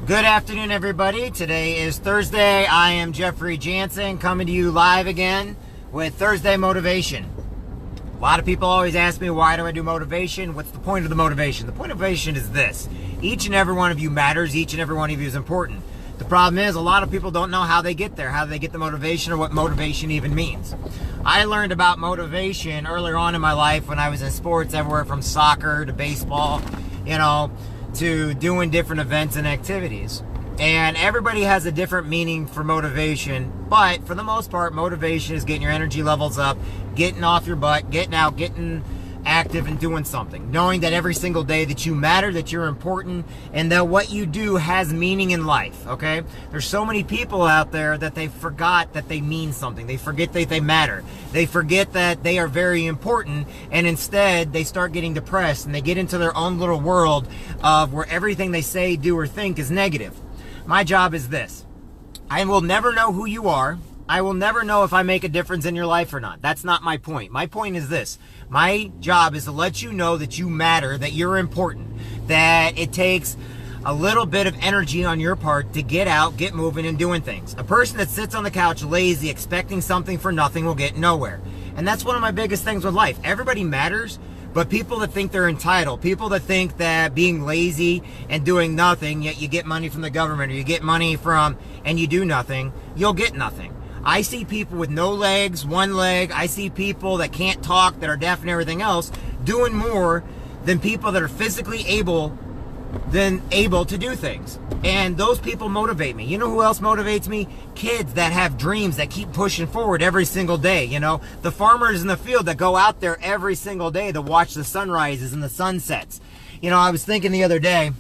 Good afternoon, everybody. Today is Thursday. I am Jeffrey Jansen coming to you live again with Thursday Motivation. A lot of people always ask me, why do I do motivation? What's the point of the motivation? The point of motivation is this. Each and every one of you matters. Each and every one of you is important. The problem is a lot of people don't know how they get there, how they get the motivation, or what motivation even means. I learned about motivation earlier on in my life when I was in sports, everywhere from soccer to baseball, to doing different events and activities. And everybody has a different meaning for motivation, but for the most part, motivation is getting your energy levels up, getting off your butt, getting out, getting active and doing something. Knowing that every single day that you matter, that you're important, and that what you do has meaning in life, okay? There's so many people out there that they forgot that they mean something. They forget that they matter. They forget that they are very important, and instead they start getting depressed and they get into their own little world of where everything they say, do, or think is negative. My job is this. I will never know who you are. I will never know if I make a difference in your life or not. That's not my point. My point is this. My job is to let you know that you matter, that you're important, that it takes a little bit of energy on your part to get out, get moving, and doing things. A person that sits on the couch lazy, expecting something for nothing will get nowhere. And that's one of my biggest things with life. Everybody matters, but people that think they're entitled, people that think that being lazy and doing nothing, yet you get money from the government or you get money from, and you do nothing, you'll get nothing. I see people with no legs, one leg. I see people that can't talk, that are deaf and everything else, doing more than people that are physically able to do things. And those people motivate me. You know who else motivates me? Kids that have dreams, that keep pushing forward every single day. The farmers in the field that go out there every single day to watch the sunrises and the sunsets. I was thinking the other day,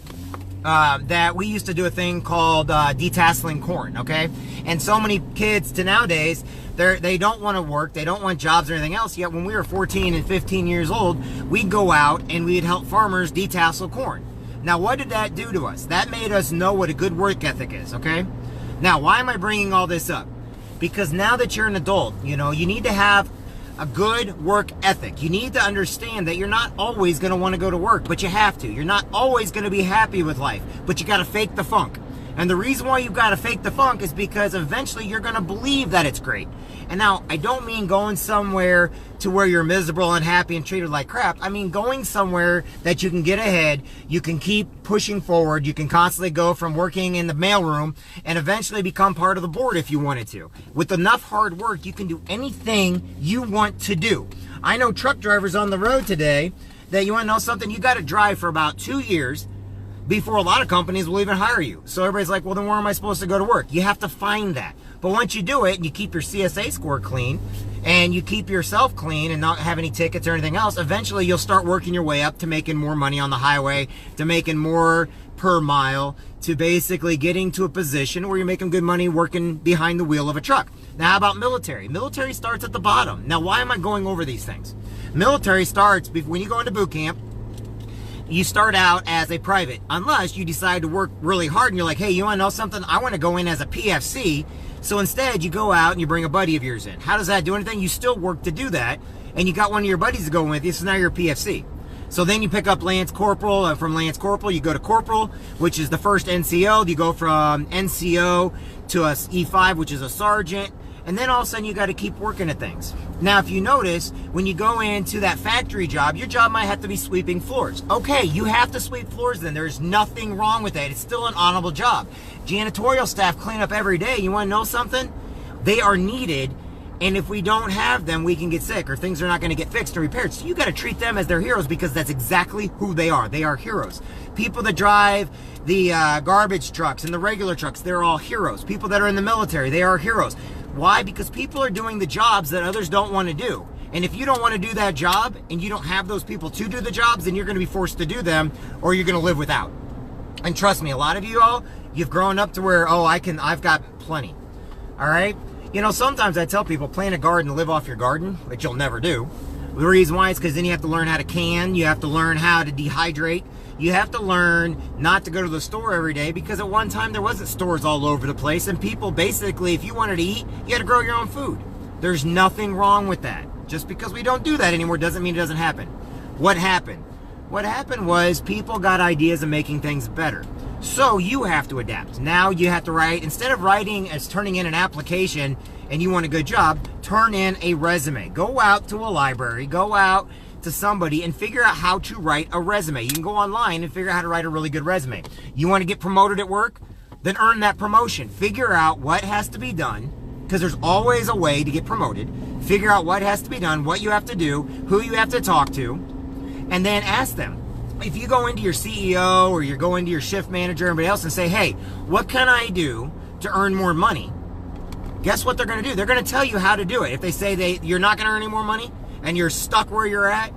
that we used to do a thing called detasseling corn, okay? And so many kids to nowadays, they don't want to work, they don't want jobs or anything else, yet when we were 14 and 15 years old, we'd go out and we'd help farmers detassel corn. Now, what did that do to us? That made us know what a good work ethic is, okay? Now, why am I bringing all this up? Because now that you're an adult, you need to have a good work ethic. You need to understand that you're not always going to want to go to work, but you have to. You're not always going to be happy with life, but you got to fake the funk. And the reason why you've got to fake the funk is because eventually you're going to believe that it's great. And now, I don't mean going somewhere to where you're miserable, unhappy, and treated like crap. I mean going somewhere that you can get ahead, you can keep pushing forward, you can constantly go from working in the mailroom and eventually become part of the board if you wanted to. With enough hard work, you can do anything you want to do. I know truck drivers on the road today that, you want to know something? You got to drive for about 2 years before a lot of companies will even hire you. So everybody's like, well, then where am I supposed to go to work? You have to find that. But once you do it and you keep your CSA score clean and you keep yourself clean and not have any tickets or anything else, eventually you'll start working your way up to making more money on the highway, to making more per mile, to basically getting to a position where you're making good money working behind the wheel of a truck. Now, how about military? Military starts at the bottom. Now, why am I going over these things? Military starts when you go into boot camp. You start out as a private, unless you decide to work really hard and you're like, hey, you want to know something? I want to go in as a PFC. So instead, you go out and you bring a buddy of yours in. How does that do anything? You still work to do that, and you got one of your buddies to go with you, so now you're a PFC. So then you pick up Lance Corporal. From Lance Corporal, you go to Corporal, which is the first NCO. You go from NCO to a E5, which is a Sergeant. And then all of a sudden, you got to keep working at things. Now, if you notice, when you go into that factory job, your job might have to be sweeping floors. Okay, you have to sweep floors then. There's nothing wrong with that. It's still an honorable job. Janitorial staff clean up every day. You want to know something? They are needed, and if we don't have them, we can get sick, or things are not going to get fixed or repaired. So you got to treat them as their heroes, because that's exactly who they are. They are heroes. People that drive the garbage trucks and the regular trucks, they're all heroes. People that are in the military, they are heroes. Why? Because people are doing the jobs that others don't want to do. And if you don't want to do that job and you don't have those people to do the jobs, then you're going to be forced to do them, or you're going to live without. And trust me, a lot of you all, you've grown up to where, I've got plenty. All right? Sometimes I tell people, plant a garden, live off your garden, which you'll never do. The reason why is because then you have to learn how to can, you have to learn how to dehydrate, you have to learn not to go to the store every day, because at one time there wasn't stores all over the place, and people basically, if you wanted to eat, you had to grow your own food. There's nothing wrong with that. Just because we don't do that anymore doesn't mean it doesn't happen. What happened? What happened was people got ideas of making things better. So you have to adapt. Now you have to write, instead of writing as turning in an application and you want a good job, turn in a resume. Go out to a library, go out to somebody and figure out how to write a resume. You can go online and figure out how to write a really good resume. You want to get promoted at work? Then earn that promotion. Figure out what has to be done, because there's always a way to get promoted. Figure out what has to be done, what you have to do, who you have to talk to, and then ask them. If you go into your CEO or you go into your shift manager or everybody else and say, hey, what can I do to earn more money? Guess what they're going to do? They're going to tell you how to do it. If they say you're not going to earn any more money and you're stuck where you're at,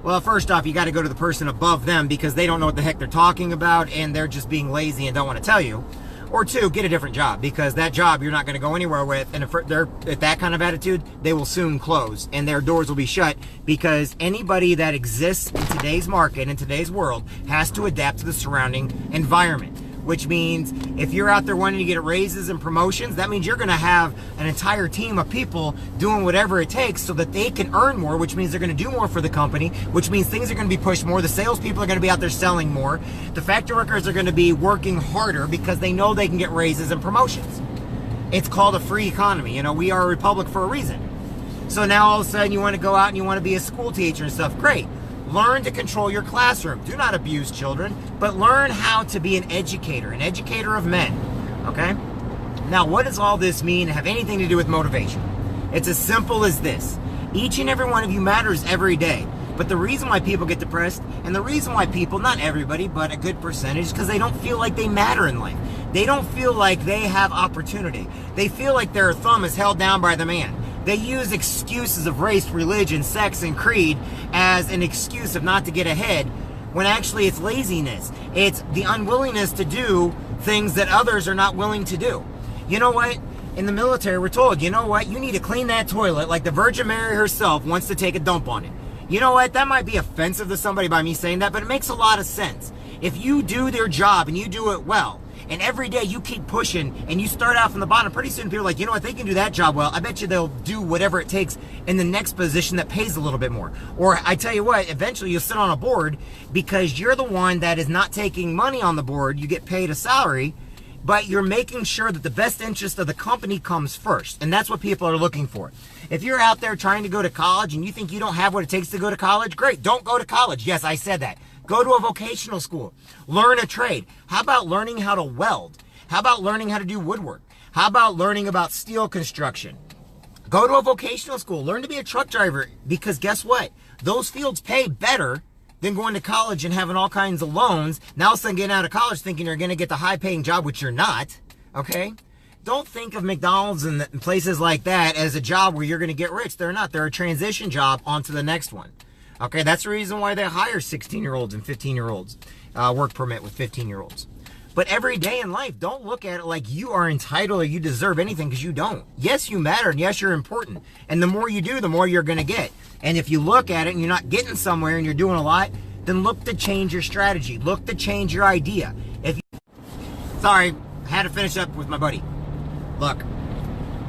well, first off, you got to go to the person above them because they don't know what the heck they're talking about and they're just being lazy and don't want to tell you. Or two, get a different job, because that job you're not going to go anywhere with, and if they're at that kind of attitude, they will soon close and their doors will be shut, because anybody that exists in today's market, in today's world, has to adapt to the surrounding environment. Which means if you're out there wanting to get raises and promotions, that means you're going to have an entire team of people doing whatever it takes so that they can earn more, which means they're going to do more for the company, which means things are going to be pushed more. The salespeople are going to be out there selling more. The factory workers are going to be working harder because they know they can get raises and promotions. It's called a free economy. You know, we are a republic for a reason. So now all of a sudden you want to go out and you want to be a school teacher and stuff. Great. Learn to control your classroom. Do not abuse children, but learn how to be an educator of men, okay? Now, what does all this mean and have anything to do with motivation? It's as simple as this. Each and every one of you matters every day, but the reason why people get depressed, and the reason why people, not everybody, but a good percentage, is because they don't feel like they matter in life. They don't feel like they have opportunity. They feel like their thumb is held down by the man. They use excuses of race, religion, sex, and creed as an excuse of not to get ahead, when actually it's laziness. It's the unwillingness to do things that others are not willing to do. You know what? In the military, we're told, you know what? You need to clean that toilet like the Virgin Mary herself wants to take a dump on it. You know what? That might be offensive to somebody by me saying that, but it makes a lot of sense. If you do their job and you do it well, and every day you keep pushing and you start out from the bottom, pretty soon people are like, you know what, they can do that job well. I bet you they'll do whatever it takes in the next position that pays a little bit more. Or I tell you what, eventually you'll sit on a board because you're the one that is not taking money on the board. You get paid a salary, but you're making sure that the best interest of the company comes first. And that's what people are looking for. If you're out there trying to go to college and you think you don't have what it takes to go to college, great, don't go to college. Yes, I said that. Go to a vocational school. Learn a trade. How about learning how to weld? How about learning how to do woodwork? How about learning about steel construction? Go to a vocational school. Learn to be a truck driver, because guess what? Those fields pay better than going to college and having all kinds of loans. Now all of a sudden getting out of college thinking you're going to get the high-paying job, which you're not, okay? Don't think of McDonald's and places like that as a job where you're going to get rich. They're not. They're a transition job onto the next one. Okay, that's the reason why they hire 16-year-olds and 15-year-olds, work permit with 15-year-olds. But every day in life, don't look at it like you are entitled or you deserve anything, because you don't. Yes, you matter, and yes, you're important. And the more you do, the more you're going to get. And if you look at it and you're not getting somewhere and you're doing a lot, then look to change your strategy. Look to change your idea. Sorry, I had to finish up with my buddy. Look.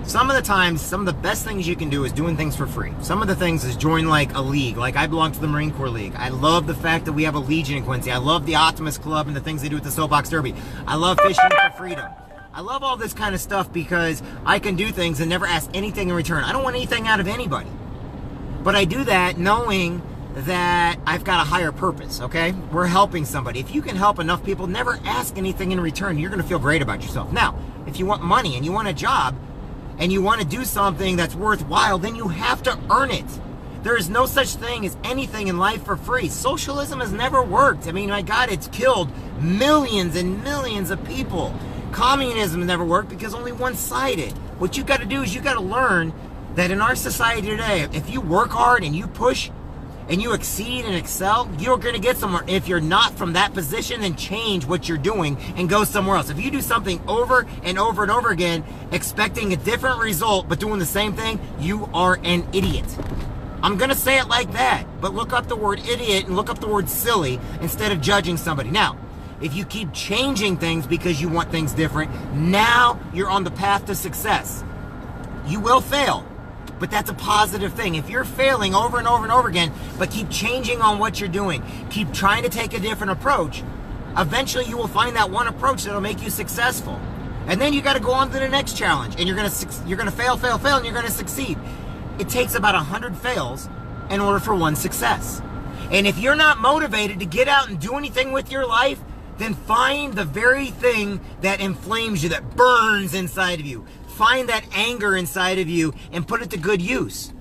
Some of the times, some of the best things you can do is doing things for free. Some of the things is join like a league. Like I belong to the Marine Corps League. I love the fact that we have a Legion in Quincy. I love the Optimus Club and the things they do with the Soapbox Derby. I love fishing for freedom. I love all this kind of stuff because I can do things and never ask anything in return. I don't want anything out of anybody. But I do that knowing that I've got a higher purpose, okay? We're helping somebody. If you can help enough people, never ask anything in return. You're going to feel great about yourself. Now, if you want money and you want a job, and you want to do something that's worthwhile, then you have to earn it. There is no such thing as anything in life for free. Socialism has never worked. I mean, my God, it's killed millions and millions of people. Communism has never worked because only one-sided. What you got to do is you got to learn that in our society today, if you work hard and you push and you exceed and excel, you're going to get somewhere. If you're not from that position, then change what you're doing and go somewhere else. If you do something over and over and over again, expecting a different result but doing the same thing, you are an idiot. I'm going to say it like that, but look up the word idiot and look up the word silly instead of judging somebody. Now, if you keep changing things because you want things different, now you're on the path to success. You will fail. But that's a positive thing. If you're failing over and over and over again, but keep changing on what you're doing, keep trying to take a different approach, eventually you will find that one approach that'll make you successful. And then you got to go on to the next challenge, and you're gonna fail, and you're gonna succeed. It takes about 100 fails in order for one success. And if you're not motivated to get out and do anything with your life, then find the very thing that inflames you, that burns inside of you. Find that anger inside of you and put it to good use.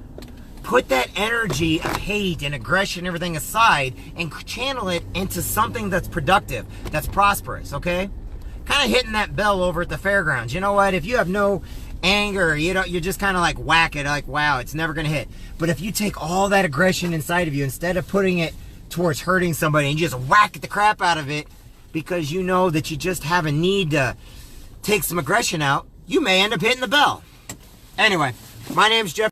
Put that energy of hate and aggression and everything aside and channel it into something that's productive, that's prosperous, okay? Kind of hitting that bell over at the fairgrounds. You know what? If you have no anger, you're just kind of like whack it, like, wow, it's never going to hit. But if you take all that aggression inside of you, instead of putting it towards hurting somebody, and you just whack the crap out of it because you know that you just have a need to take some aggression out, you may end up hitting the bell. Anyway, my name's Jeff.